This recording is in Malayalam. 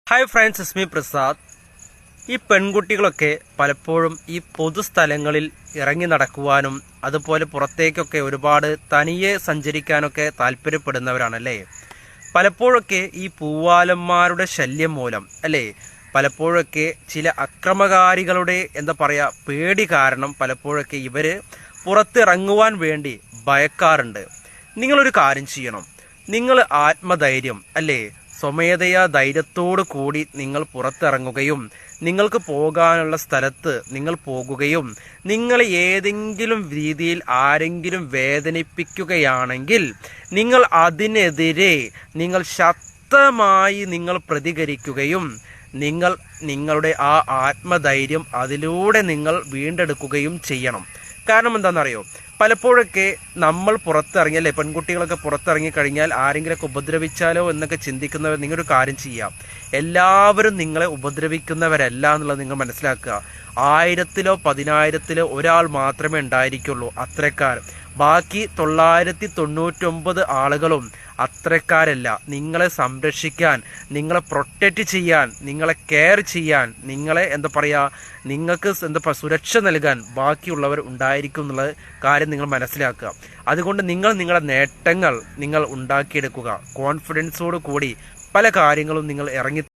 ഹായ് ഫ്രണ്ട്സ്, ഇസ്മി പ്രസാദ്. ഈ പെൺകുട്ടികളൊക്കെ പലപ്പോഴും ഈ പൊതുസ്ഥലങ്ങളിൽ ഇറങ്ങി നടക്കുവാനും അതുപോലെ പുറത്തേക്കൊക്കെ ഒരുപാട് തനിയെ സഞ്ചരിക്കാനൊക്കെ താല്പര്യപ്പെടുന്നവരാണല്ലേ. പലപ്പോഴൊക്കെ ഈ പൂവാലന്മാരുടെ ശല്യം മൂലം അല്ലേ, പലപ്പോഴൊക്കെ ചില അക്രമകാരികളുടെ പേടി കാരണം പലപ്പോഴൊക്കെ ഇവര് പുറത്തിറങ്ങുവാൻ വേണ്ടി ഭയക്കാറുണ്ട്. നിങ്ങളൊരു കാര്യം ചെയ്യണം. നിങ്ങൾ ആത്മധൈര്യം അല്ലേ, സ്വമേധയാ ധൈര്യത്തോടു കൂടി നിങ്ങൾ പുറത്തിറങ്ങുകയും നിങ്ങൾക്ക് പോകാനുള്ള സ്ഥലത്ത് നിങ്ങൾ പോകുകയും നിങ്ങൾ ഏതെങ്കിലും രീതിയിൽ ആരെങ്കിലും വേദനിപ്പിക്കുകയാണെങ്കിൽ നിങ്ങൾ അതിനെതിരെ നിങ്ങൾ ശക്തമായി നിങ്ങൾ പ്രതികരിക്കുകയും നിങ്ങളുടെ ആ ആത്മധൈര്യം അതിലൂടെ നിങ്ങൾ വീണ്ടെടുക്കുകയും ചെയ്യണം. കാരണം എന്താണെന്നറിയോ, പലപ്പോഴൊക്കെ നമ്മൾ പുറത്തിറങ്ങി അല്ലേ, പെൺകുട്ടികളൊക്കെ പുറത്തിറങ്ങി കഴിഞ്ഞാൽ ആരെങ്കിലൊക്കെ ഉപദ്രവിച്ചാലോ എന്നൊക്കെ ചിന്തിക്കുന്നവർ, നിങ്ങളൊരു കാര്യം ചെയ്യാം. എല്ലാവരും നിങ്ങളെ ഉപദ്രവിക്കുന്നവരല്ല എന്നുള്ളത് നിങ്ങൾ മനസ്സിലാക്കുക. 1000-ലോ 10,000-ലോ ഒരാൾ മാത്രമേ ഉണ്ടായിരിക്കുള്ളൂ അത്രക്കാർ. ബാക്കി 999 ആളുകളും അത്രക്കാരല്ല. നിങ്ങളെ സംരക്ഷിക്കാൻ, നിങ്ങളെ പ്രൊട്ടക്റ്റ് ചെയ്യാൻ, നിങ്ങളെ കെയർ ചെയ്യാൻ, നിങ്ങളെ നിങ്ങൾക്ക് സുരക്ഷ നൽകാൻ ബാക്കിയുള്ളവർ ഉണ്ടായിരിക്കും എന്നുള്ള കാര്യം നിങ്ങൾ മനസ്സിലാക്കുക. അതുകൊണ്ട് നിങ്ങളുടെ നേട്ടങ്ങൾ നിങ്ങൾ ഉണ്ടാക്കിയെടുക്കുക. കോൺഫിഡൻസോട് കൂടി പല കാര്യങ്ങളും നിങ്ങൾ ഇറങ്ങി